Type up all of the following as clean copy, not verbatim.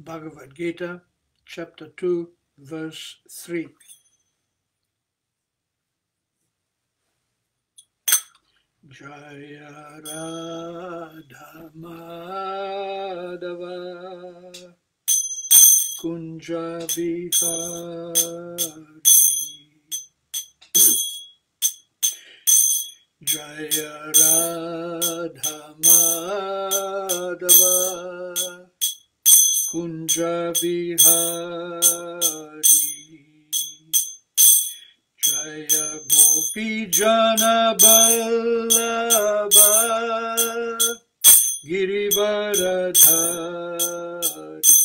Bhagavad Gita, chapter 2, verse 3. Jaya Radha Madhava Kunja Bihari Jaya Radha Madhava Kunja Bihari Jaya Gopi Jana Ballabha Girivaradhari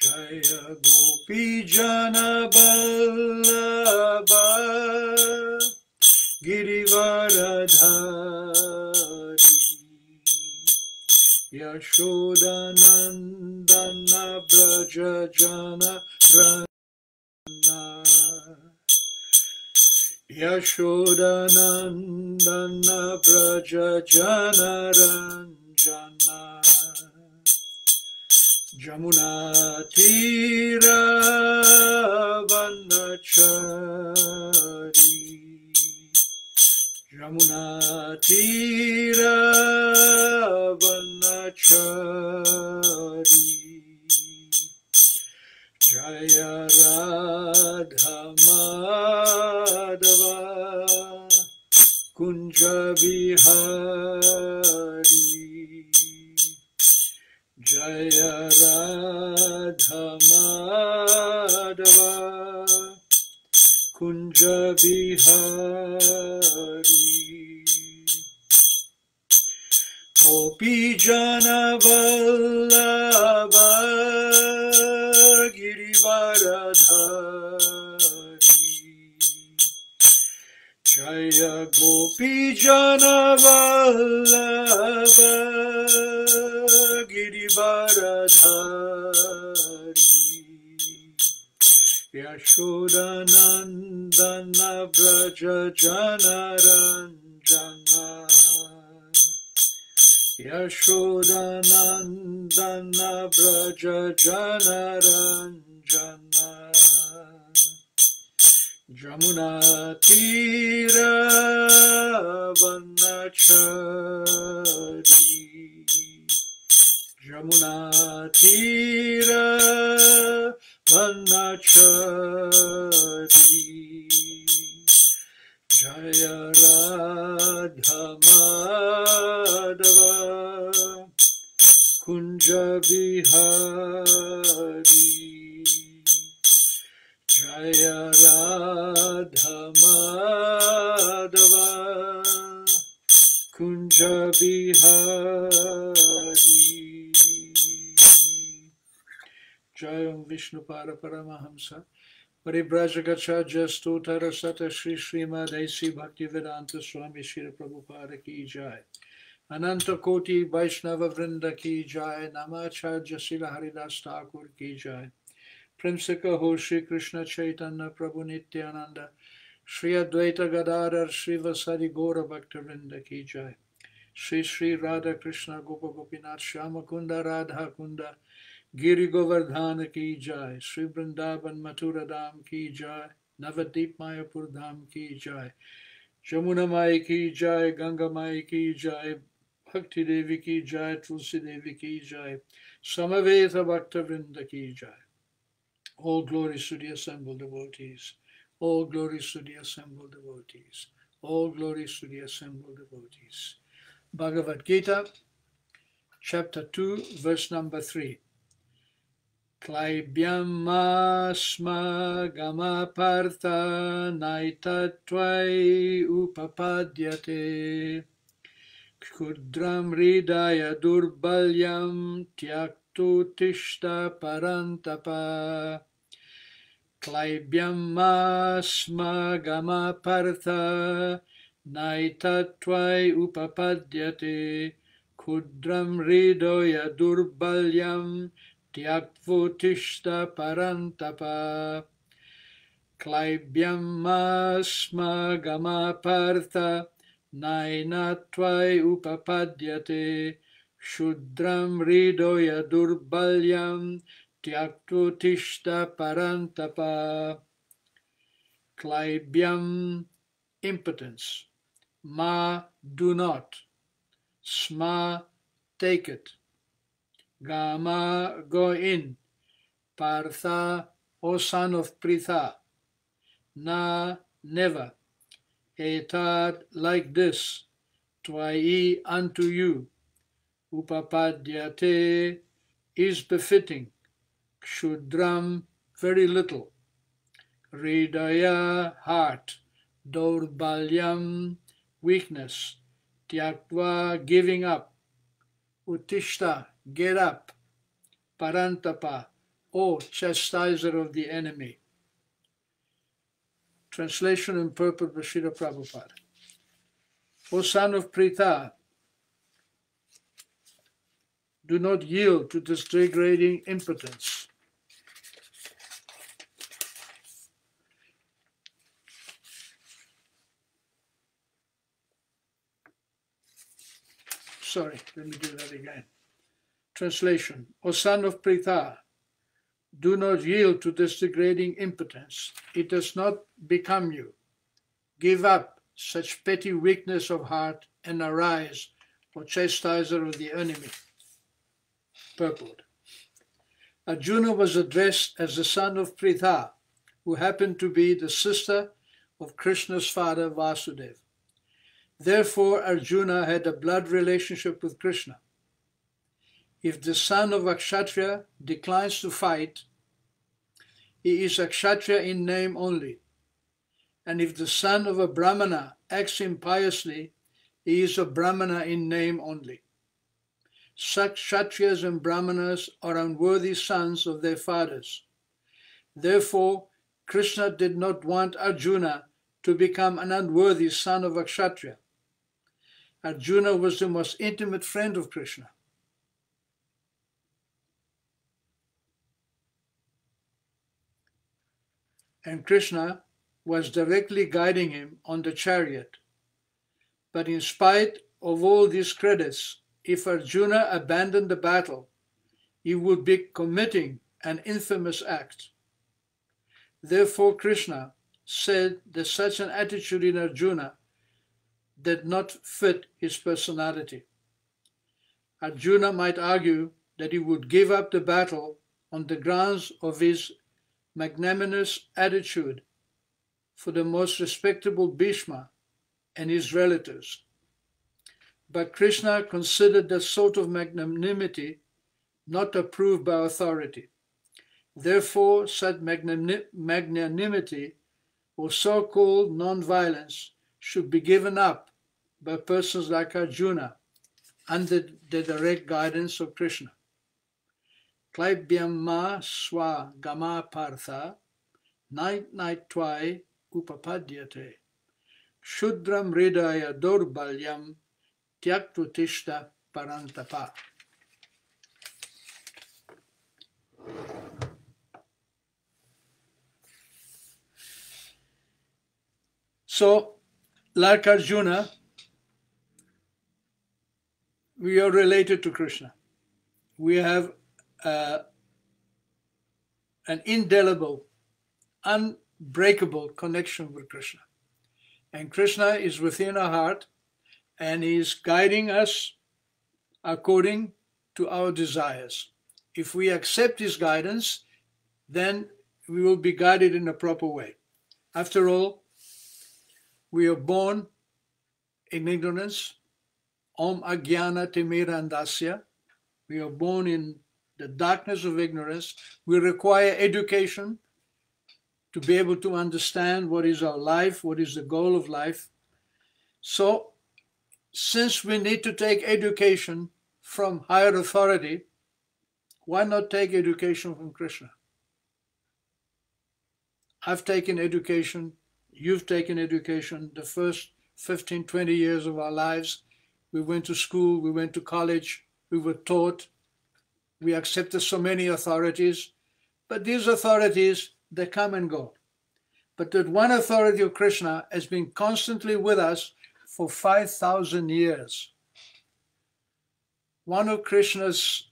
Jaya Gopi Jana Ballabha Girivaradhari Yashodanandana Braja Jana Yashodanandana Braja Jana Ranjana Jamuna Tira Vanachari Jamuna Tira Vanachari Jaya Radha Madhava Kunja Bihari Jaya Radha Madhava Kunja Bihari Gopi Jana Vallabha Girivaradhari Jaya Gopi Jana Vallabha Girivaradhari Yashodanandana Braja Jana Ranjana Yashodanandana Braja Jana Ranjana Jamuna Tira Vanachari Jamuna Tira Vanachari Jaya Radha Madhava Kunja Bihari Jaya Radha Madhava Kunja Bihari Jayam Vishnupada Paramahamsa Paribrajagacharya Stotara Sata Shri Srimad A.C. Bhaktivedanta Swami Shri Prabhupada Ki Jai Ananta Koti Vaishnava Vrinda Ki Jai Namacharya Sila Haridas Thakur Ki Jai Primsika Ho Shri Krishna Chaitanya Prabhu Nityananda Shri Advaita Gadadhar Shri Vasari Gora Bhaktivinoda Ki Jai Shri Shri Radha Krishna Gopa Gopinath Shama Kunda Radha Kunda Giri Govardhana Ki Jai Shri Vrindavan Mathura Dham Ki Jai Navadip Mayapur Dham Ki Jai Jamuna Mai Ki Jai Ganga Mai Ki Jai Bhakti Devi Ki Jai Tulsi Devi Ki Jai Samaveta Bhakta Vrinda Ki Jai. All glories to the assembled devotees. All glories to the assembled devotees. All glories to the assembled devotees. Bhagavad Gita, chapter 2, verse number 3. Klaibyammasma gamapartha naitattvai upapadyate Kudram ridaya durbalyam tyaktu tishta parantapa Klaibyammasma gamapartha naitattvai upapadyate Kudram ridaya durbalyam Tyaktva parantapa Klaibyammasma gamapartha nainatvai upapadyate Shudram hridoya durbalyam tyaktutishta parantapa. Klaibyam, impotence. Ma, do not. Sma, take it. Gama, go in. Partha, O son of Pritha. Na, never. Etad, like this. Tvai, unto you. Upapadyate, is befitting. Kshudram, very little. Hridaya, heart. Daurbalyam, weakness. Tyaktva, giving up. Utishta, get up. Parantapa, O chastiser of the enemy. Translation and purport by Srila Prabhupada. O son of Pritha, do not yield to this degrading impotence. Sorry, let me do that again. Translation. O son of Pritha, do not yield to this degrading impotence. It does not become you. Give up such petty weakness of heart and arise, O chastiser of the enemy. Purport. Arjuna was addressed as the son of Pritha, who happened to be the sister of Krishna's father Vasudeva. Therefore, Arjuna had a blood relationship with Krishna. If the son of a Kshatriya declines to fight, he is a Kshatriya in name only. And if the son of a Brahmana acts impiously, he is a Brahmana in name only. Such Kshatriyas and Brahmanas are unworthy sons of their fathers. Therefore, Krishna did not want Arjuna to become an unworthy son of a Kshatriya. Arjuna was the most intimate friend of Krishna. And Krishna was directly guiding him on the chariot. But in spite of all these credits, if Arjuna abandoned the battle, he would be committing an infamous act. Therefore, Krishna said that such an attitude in Arjuna did not fit his personality. Arjuna might argue that he would give up the battle on the grounds of his magnanimous attitude for the most respectable Bhishma and his relatives. But Krishna considered that sort of magnanimity not approved by authority. Therefore, such magnanimity or so-called non-violence should be given up by persons like Arjuna under the direct guidance of Krishna. Klaibhyam ma swa gama partha night tvai upapadyate shudram hridaya durbalyam tyaktutishta parantapa. So, like Arjuna, we are related to Krishna. We have an indelible, unbreakable connection with Krishna. And Krishna is within our heart and he is guiding us according to our desires. If we accept his guidance, then we will be guided in a proper way. After all, we are born in ignorance. Om Agyana Timirandasya. We are born in the darkness of ignorance. We require education to be able to understand what is our life, what is the goal of life. So, since we need to take education from higher authority, why not take education from Krishna? I've taken education, you've taken education, the first 15, 20 years of our lives. We went to school, we went to college, we were taught, we accepted so many authorities, but these authorities, they come and go. But that one authority of Krishna has been constantly with us for 5,000 years. one of Krishna's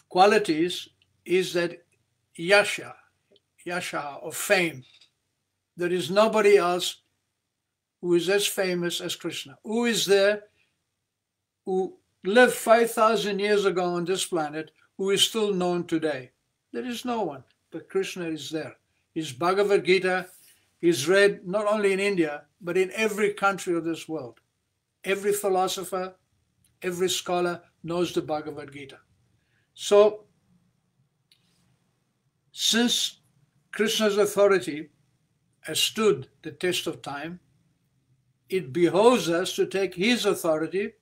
qualities is that yasha of fame. There is nobody else who is as famous as Krishna. Who is there who lived 5,000 years ago on this planet who is still known today? There is no one, but Krishna is there. His Bhagavad Gita is read not only in India, but in every country of this world. Every philosopher, every scholar knows the Bhagavad Gita. So, since Krishna's authority has stood the test of time, it behoves us to take his authority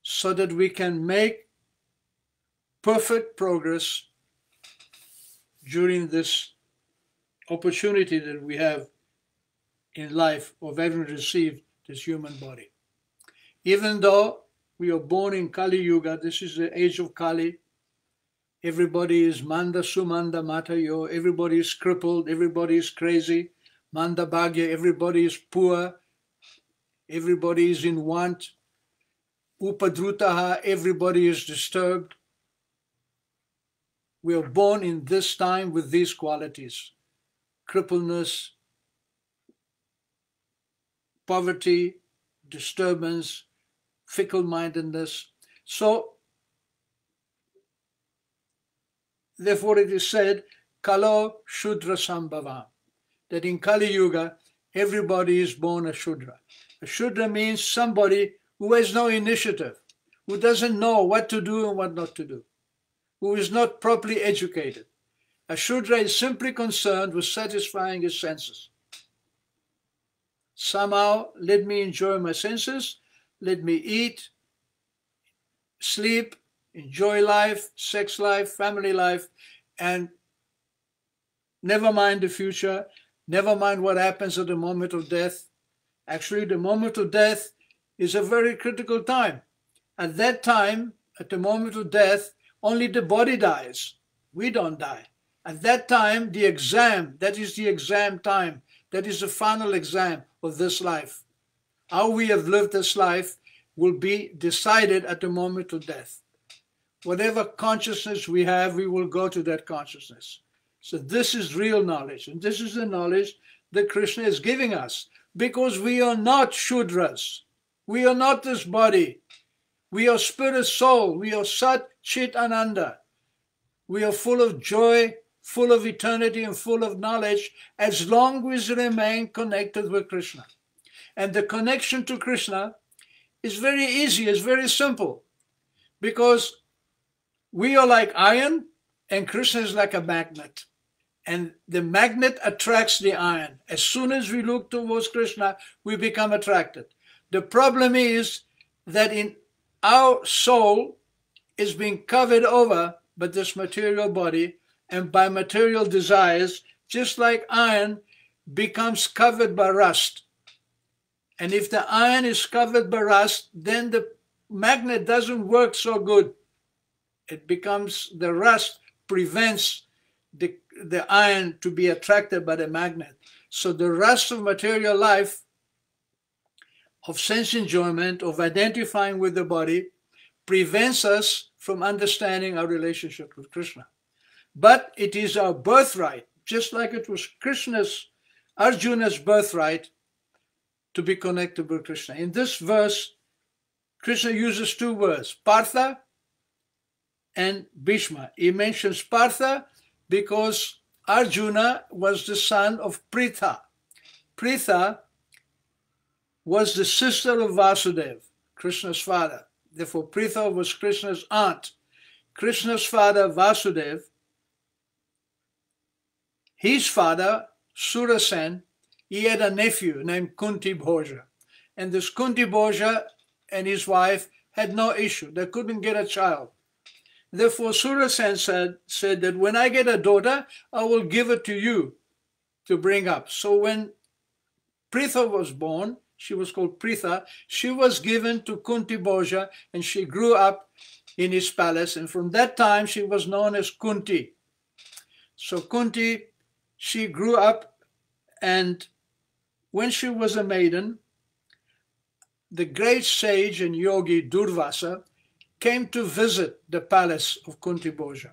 so that we can make perfect progress during this opportunity that we have in life of having received this human body. Even though we are born in Kali Yuga, this is the age of Kali, everybody is Manda Sumanda Matayo, everybody is crippled, everybody is crazy, Manda Bhagya, everybody is poor, everybody is in want, Upadrutaha, everybody is disturbed. We are born in this time with these qualities: crippledness, poverty, disturbance, fickle-mindedness. So, therefore it is said, Kalo Shudra Sambhavam, that in Kali Yuga, everybody is born a Shudra. A Shudra means somebody who has no initiative, who doesn't know what to do and what not to do, who is not properly educated. A Shudra is simply concerned with satisfying his senses. Somehow, let me enjoy my senses, let me eat, sleep, enjoy life, sex life, family life, and never mind the future, never mind what happens at the moment of death. Actually, the moment of death is a very critical time. At that time, at the moment of death, only the body dies. We don't die. At that time, the exam, that is the exam time, that is the final exam of this life. How we have lived this life will be decided at the moment of death. Whatever consciousness we have, we will go to that consciousness. So this is real knowledge, and this is the knowledge that Krishna is giving us, because we are not Shudras. We are not this body. We are spirit soul. We are Sat Chit Ananda. We are full of joy, full of eternity, and full of knowledge, as long as we remain connected with Krishna. And the connection to Krishna is very easy, it's very simple, because we are like iron and Krishna is like a magnet. And the magnet attracts the iron. As soon as we look towards Krishna, we become attracted. The problem is that in our soul is being covered over by this material body and by material desires, just like iron becomes covered by rust. And if the iron is covered by rust, then the magnet doesn't work so good. It becomes, the rust prevents the iron to be attracted by the magnet. So the rust of material life, of sense enjoyment, of identifying with the body, prevents us from understanding our relationship with Krishna. But it is our birthright, just like it was Arjuna's birthright, to be connected with Krishna. In this verse, Krishna uses two words, Partha and Bhishma. He mentions Partha because Arjuna was the son of Pritha. Pritha was the sister of Vasudeva, Krishna's father. Therefore, Pritha was Krishna's aunt. Krishna's father, Vasudeva, his father, Surasen, he had a nephew named Kunti Bhoja. And this Kunti Bhoja and his wife had no issue. They couldn't get a child. Therefore, Surasen said that when I get a daughter, I will give it to you to bring up. So when Pritha was born, she was called Pritha, she was given to Kunti Bhoja, and she grew up in his palace. And from that time, she was known as Kunti. So Kunti, she grew up, and when she was a maiden, the great sage and yogi Durvasa came to visit the palace of Kunti Bhoja.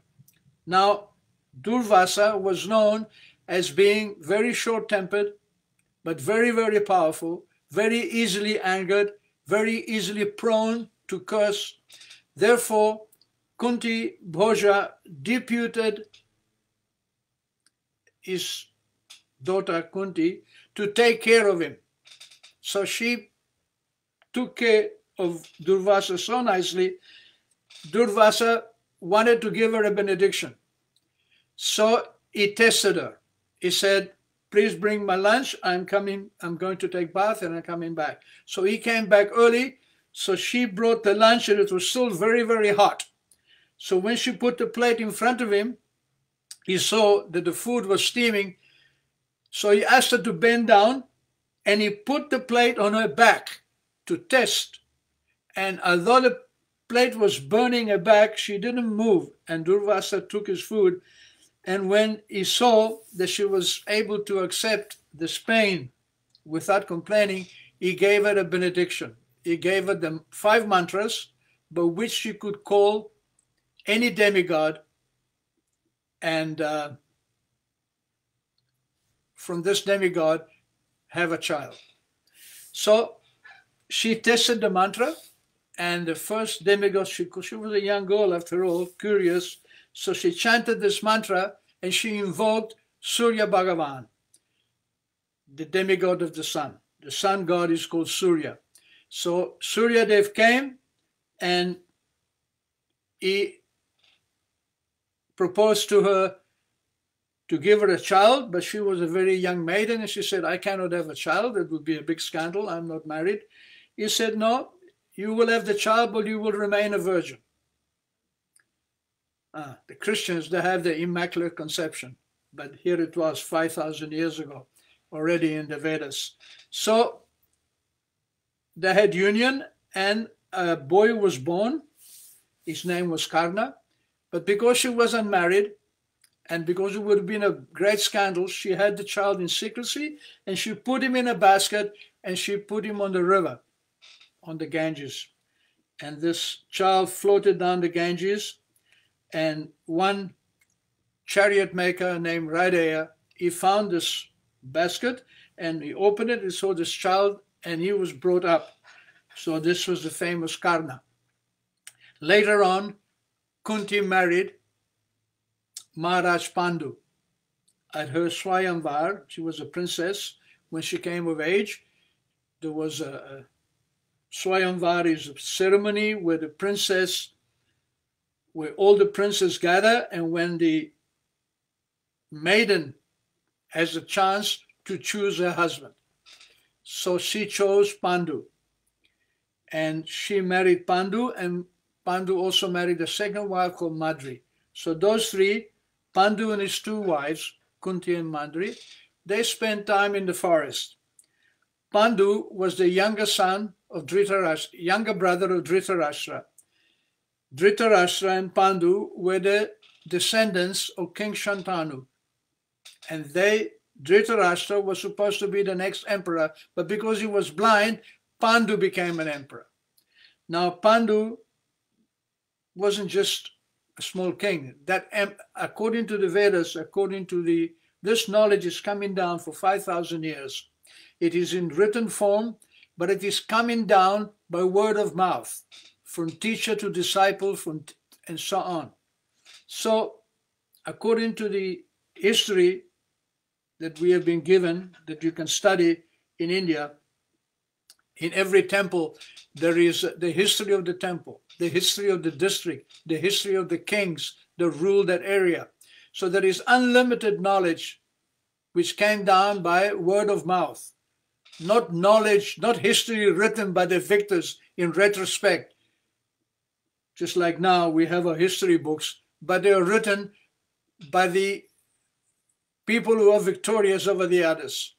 Now, Durvasa was known as being very short-tempered, but very, very powerful, very easily angered, very easily prone to curse. Therefore, Kunti Bhoja deputed his daughter Kunti to take care of him. So she took care of Durvasa so nicely. Durvasa wanted to give her a benediction. So he tested her. He said, please bring my lunch. I'm going to take bath and I'm coming back. So he came back early. So she brought the lunch and it was still very, very hot. So when she put the plate in front of him, he saw that the food was steaming. So he asked her to bend down and he put the plate on her back to test. And although the plate was burning her back, she didn't move. And Durvasa took his food. And when he saw that she was able to accept this pain without complaining, he gave her a benediction. He gave her the 5 mantras by which she could call any demigod and from this demigod have a child. So she tested the mantra, and the first demigod, she was a young girl after all, curious, so she chanted this mantra and she invoked Surya Bhagavan, the demigod of the sun. The sun god is called Surya. So Surya Dev came and he proposed to her to give her a child, but she was a very young maiden and she said, I cannot have a child. It would be a big scandal. I'm not married. He said, no, you will have the child, but you will remain a virgin. The Christians, they have the Immaculate Conception, but here it was 5,000 years ago, already in the Vedas. So they had union and a boy was born. His name was Karna, but because she wasn't married and because it would have been a great scandal, she had the child in secrecy and she put him in a basket and she put him on the river, on the Ganges. And this child floated down the Ganges. And one chariot maker named Radheya, he found this basket and he opened it and saw this child and he was brought up. So this was the famous Karna. Later on, Kunti married Maharaj Pandu. At her Swayamvar, she was a princess. When she came of age, there was a Swayamvar is a ceremony where the princess, where all the princes gather, and when the maiden has a chance to choose her husband. So she chose Pandu. And she married Pandu, and Pandu also married a second wife called Madri. So those three, Pandu and his 2 wives, Kunti and Madri, they spent time in the forest. Pandu was the younger son of Dhritarashtra, younger brother of Dhritarashtra. Dhritarashtra and Pandu were the descendants of King Shantanu. And Dhritarashtra was supposed to be the next emperor, but because he was blind, Pandu became an emperor. Now, Pandu wasn't just a small king. According to the Vedas, this knowledge is coming down for 5,000 years. It is in written form, but it is coming down by word of mouth, from teacher to disciple, and so on. So, according to the history that we have been given, that you can study in India, in every temple, there is the history of the temple, the history of the district, the history of the kings that ruled that area. So there is unlimited knowledge which came down by word of mouth, not knowledge, not history written by the victors in retrospect. Just like now we have our history books, but they are written by the people who are victorious over the others.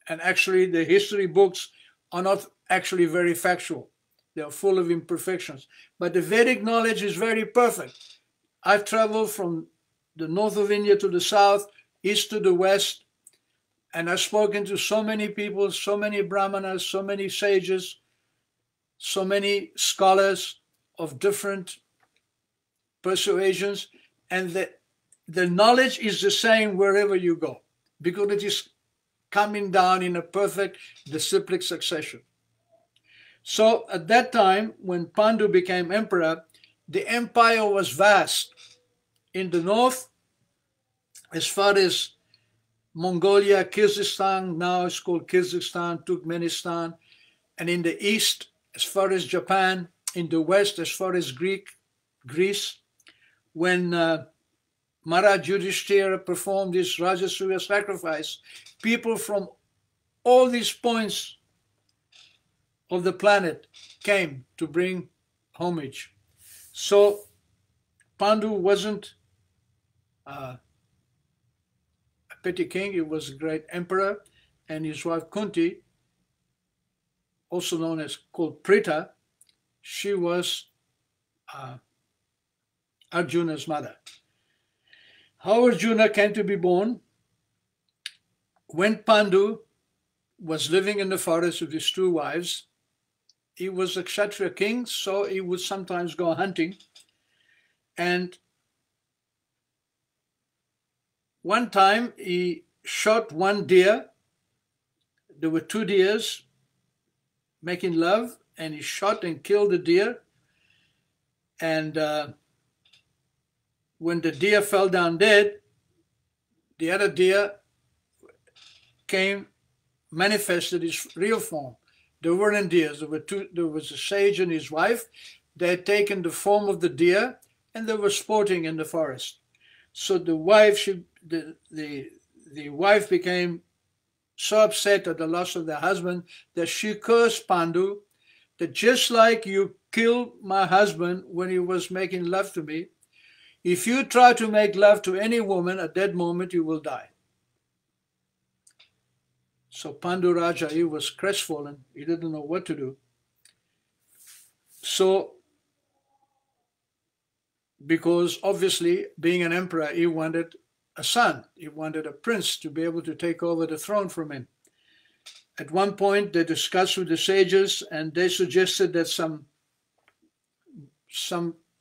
And actually the history books are not actually very factual. They are full of imperfections. But the Vedic knowledge is very perfect. I've traveled from the north of India to the south, east to the west, and I've spoken to so many people, so many brahmanas, so many sages, so many scholars of different persuasions, and the knowledge is the same wherever you go, because it is coming down in a perfect disciplic succession. So at that time, when Pandu became emperor, the empire was vast. In the north, as far as Mongolia, Kyrgyzstan, now it's called Kyrgyzstan, Turkmenistan, and in the east, as far as Japan, in the west, as far as Greece. When Maharaj Yudhishthira performed his Rajasuya sacrifice, people from all these points of the planet came to bring homage. So Pandu wasn't a petty king, he was a great emperor, and his wife Kunti, also known as called Prita, she was Arjuna's mother. How Arjuna came to be born? When Pandu was living in the forest with his two wives, he was a Kshatriya king, so he would sometimes go hunting. And one time he shot one deer. There were two deers making love, and he shot and killed the deer. And when the deer fell down dead, the other deer manifested his real form. There weren't deers. There was a sage and his wife. They had taken the form of the deer, and they were sporting in the forest. So the wife, the wife became so upset at the loss of their husband that she cursed Pandu, that just like you killed my husband when he was making love to me, if you try to make love to any woman at that moment, you will die. So Pandu Raja, he was crestfallen. He didn't know what to do. So, because obviously being an emperor, he wanted a son. He wanted a prince to be able to take over the throne from him. At one point, they discussed with the sages, and they suggested that some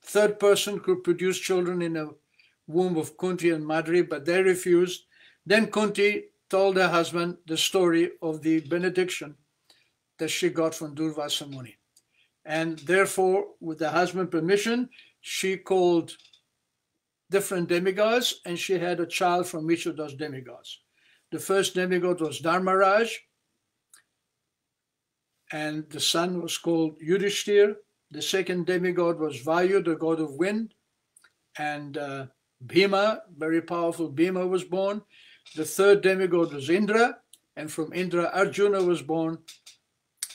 third person could produce children in the womb of Kunti and Madri, but they refused. Then Kunti told her husband the story of the benediction that she got from Durvasa Muni. And therefore, with the husband's permission, she called different demigods, and she had a child from each of those demigods. The first demigod was Dharmaraj, and the son was called Yudhishthir. The second demigod was Vayu, the god of wind, and Bhima, very powerful Bhima, was born. The third demigod was Indra, and from Indra, Arjuna was born.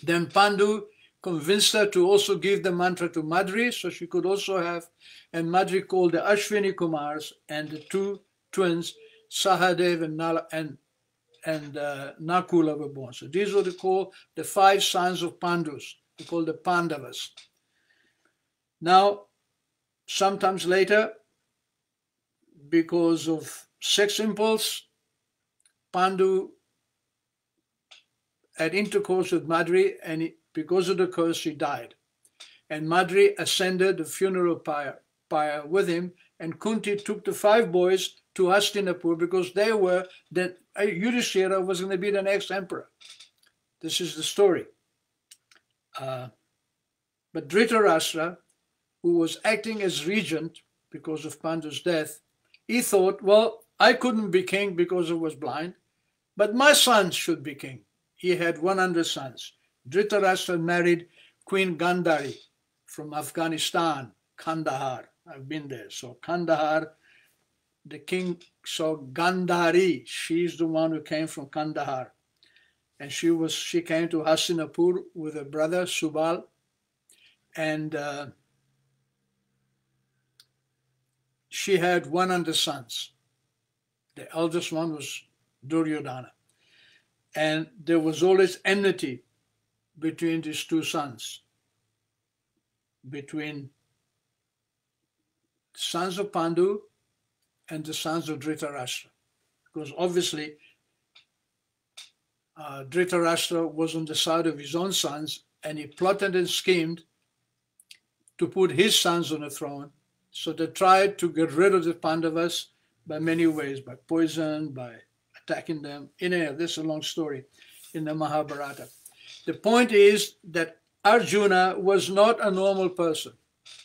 Then Pandu convinced her to also give the mantra to Madri, so she could also have, and Madri called the Ashwini Kumars, and the two twins, Sahadev and Nakula, were born. So these were called the 5 sons of Pandus. They're called the Pandavas. Now, sometimes later, because of sex impulse, Pandu had intercourse with Madri, and because of the curse, he died. And Madri ascended the funeral pyre with him, and Kunti took the 5 boys to Hastinapur because they were that Yudhishthira was going to be the next emperor. This is the story. But Dhritarashtra, who was acting as regent because of Pandu's death, he thought, well, I couldn't be king because I was blind, but my sons should be king. He had 100 sons. Dhritarashtra married Queen Gandhari from Afghanistan, Kandahar. I've been there. So Kandahar, the king saw Gandhari. She's the one who came from Kandahar. And she came to Hastinapur with her brother Subal, and she had 100 sons. The eldest one was Duryodhana. And there was always enmity between these 2 sons, between the sons of Pandu and the sons of Dhritarashtra. Because obviously Dhritarashtra was on the side of his own sons, and he plotted and schemed to put his sons on the throne. So they tried to get rid of the Pandavas by many ways, by poison, by attacking them. Anyhow, this is a long story in the Mahabharata. The point is that Arjuna was not a normal person.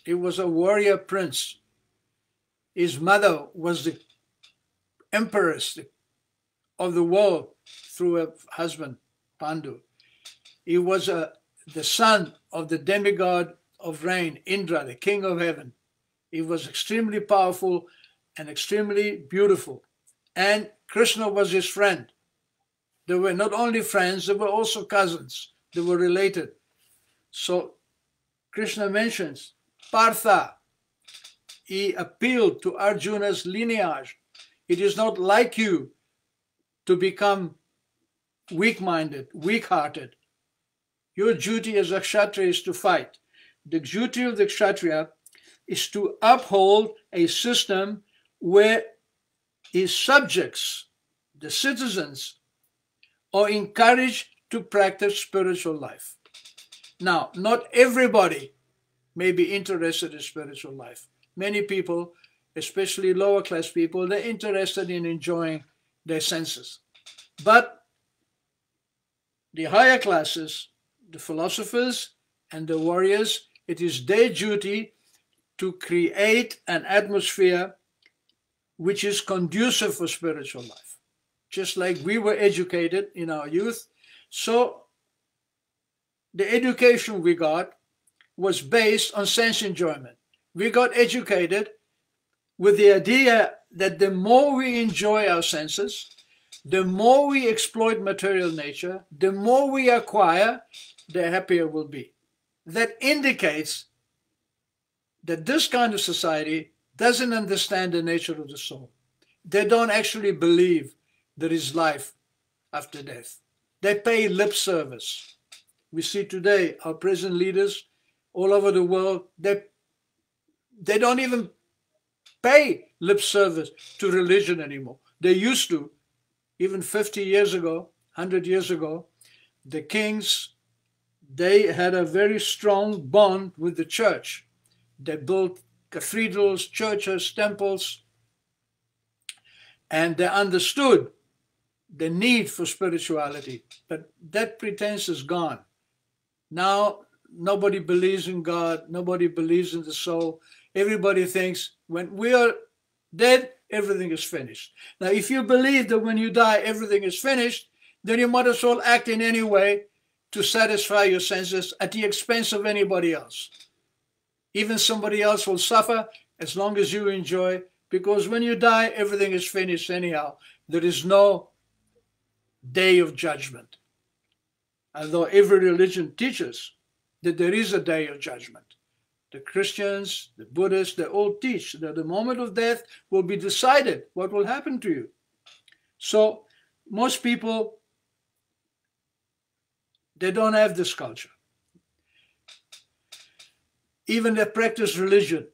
He was a warrior prince. His mother was the empress of the world through her husband, Pandu. He was the son of the demigod of rain, Indra, the king of heaven. He was extremely powerful and extremely beautiful. And Krishna was his friend. They were not only friends, they were also cousins. They were related. So Krishna mentions Partha. He appealed to Arjuna's lineage. It is not like you to become weak-minded, weak-hearted. Your duty as a Kshatriya is to fight. The duty of the Kshatriya is to uphold a system where his subjects, the citizens, are encouraged to practice spiritual life. Now, not everybody may be interested in spiritual life. Many people, especially lower class people, they're interested in enjoying their senses. But the higher classes, the philosophers and the warriors, it is their duty to create an atmosphere which is conducive for spiritual life. Just like we were educated in our youth, so the education we got was based on sense enjoyment. We got educated with the idea that the more we enjoy our senses, the more we exploit material nature, the more we acquire, the happier we'll be. That indicates that this kind of society doesn't understand the nature of the soul. They don't actually believe there is life after death. They pay lip service. We see today our present leaders all over the world, they don't even pay lip service to religion anymore. They used to. Even 50 years ago, 100 years ago, the kings, they had a very strong bond with the church. They built cathedrals, churches, temples, and they understood the need for spirituality. But that pretense is gone. Now, nobody believes in God. Nobody believes in the soul. Everybody thinks when we are dead, everything is finished. Now, if you believe that when you die, everything is finished, then you might as well act in any way to satisfy your senses at the expense of anybody else. Even somebody else will suffer as long as you enjoy, because when you die, everything is finished anyhow. There is no day of judgment. Although every religion teaches that there is a day of judgment. The Christians, the Buddhists, they all teach that the moment of death will be decided what will happen to you. So most people, they don't have this culture. Even they practice religion,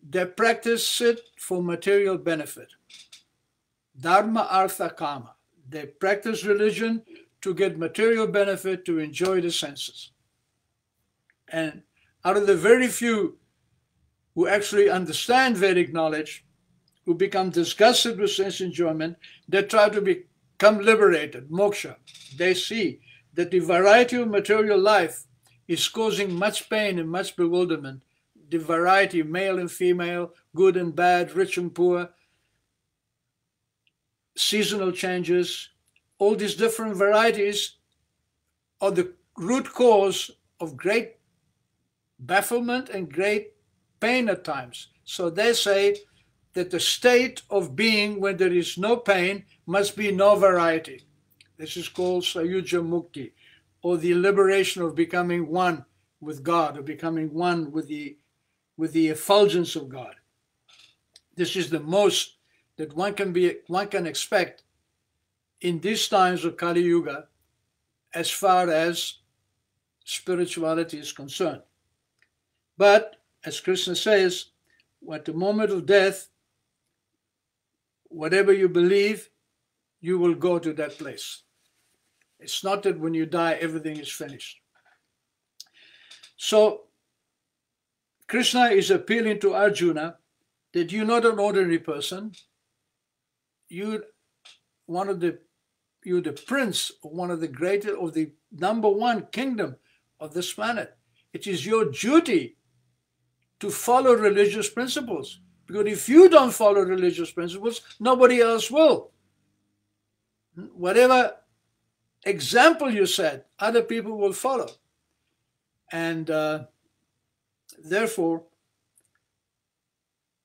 they practice it for material benefit. Dharma, artha, kama. They practice religion to get material benefit, to enjoy the senses. And out of the very few who actually understand Vedic knowledge, who become disgusted with sense enjoyment, they try to become liberated, moksha. They see that the variety of material life is causing much pain and much bewilderment. The variety, male and female, good and bad, rich and poor, seasonal changes, all these different varieties are the root cause of great bafflement and great pain at times. So they say that the state of being when there is no pain must be no variety. This is called Sayuja Mukti, or the liberation of becoming one with God, or becoming one with the effulgence of God. This is the most that one can expect in these times of Kali Yuga as far as spirituality is concerned. But, as Krishna says, at the moment of death, whatever you believe, you will go to that place. It's not that when you die, everything is finished. So Krishna is appealing to Arjuna that you're not an ordinary person. You're the prince of one of the greatest, of the number one kingdom of this planet. It is your duty to follow religious principles. Because if you don't follow religious principles, nobody else will. Whatever example you set, other people will follow. And therefore,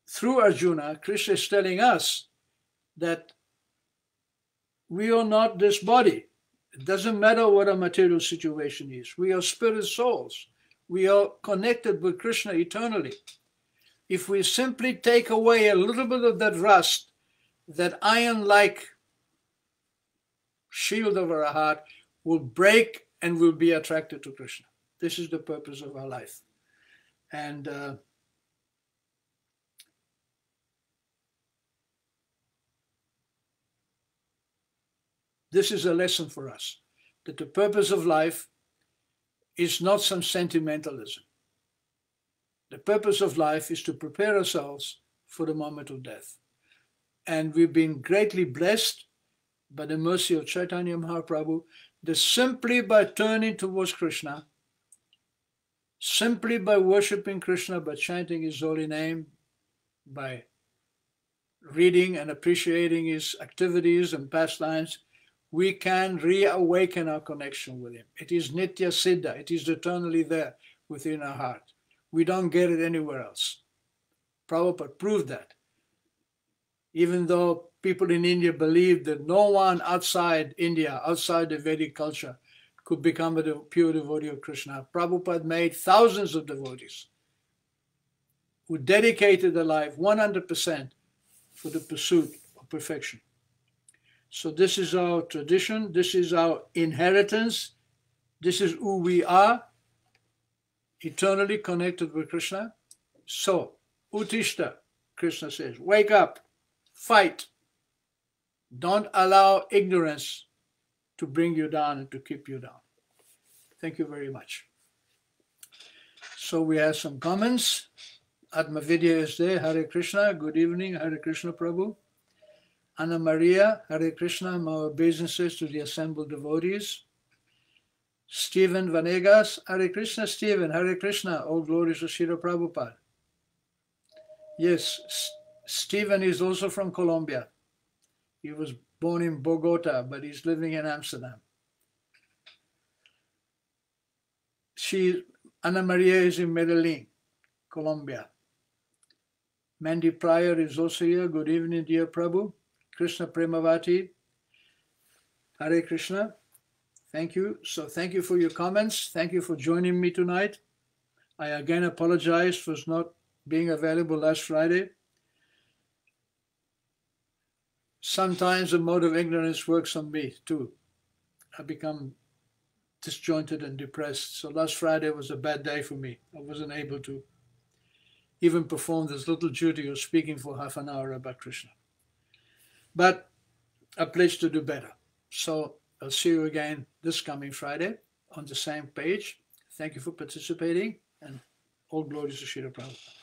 through Arjuna, Krishna is telling us that we are not this body. It doesn't matter what our material situation is. We are spirit souls. We are connected with Krishna eternally. If we simply take away a little bit of that rust, that iron-like shield over our heart will break and we'll be attracted to Krishna. This is the purpose of our life. And this is a lesson for us, that the purpose of life is not some sentimentalism. The purpose of life is to prepare ourselves for the moment of death. And we've been greatly blessed by the mercy of Chaitanya Mahaprabhu, that simply by turning towards Krishna, simply by worshipping Krishna, by chanting his holy name, by reading and appreciating his activities and pastimes, we can reawaken our connection with him. It is Nitya Siddha. It is eternally there within our heart. We don't get it anywhere else. Prabhupada proved that. Even though people in India believed that no one outside India, outside the Vedic culture, could become a pure devotee of Krishna, Prabhupada made thousands of devotees who dedicated their life 100% for the pursuit of perfection. So this is our tradition, this is our inheritance, this is who we are, eternally connected with Krishna. So, Uttishta, Krishna says, wake up, fight. Don't allow ignorance to bring you down and to keep you down. Thank you very much. So we have some comments. Atmavidya is there. Hare Krishna. Good evening. Hare Krishna Prabhu. Anna Maria. Hare Krishna. My obeisances to the assembled devotees. Stephen Vanegas. Hare Krishna Stephen. Hare Krishna. All glories to Srila Prabhupada. Yes, Stephen is also from Colombia. He was born in Bogota, but he's living in Amsterdam. Ana Maria is in Medellin, Colombia. Mandy Pryor is also here. Good evening, dear Prabhu. Krishna Premavati. Hare Krishna. Thank you. So thank you for your comments. Thank you for joining me tonight. I again apologize for not being available last Friday. Sometimes the mode of ignorance works on me too. I become disjointed and depressed. So last Friday was a bad day for me. I wasn't able to even perform this little duty of speaking for half an hour about Krishna. But I pledge to do better. So I'll see you again this coming Friday on the same page. Thank you for participating, and all glories to Srila Prabhupada.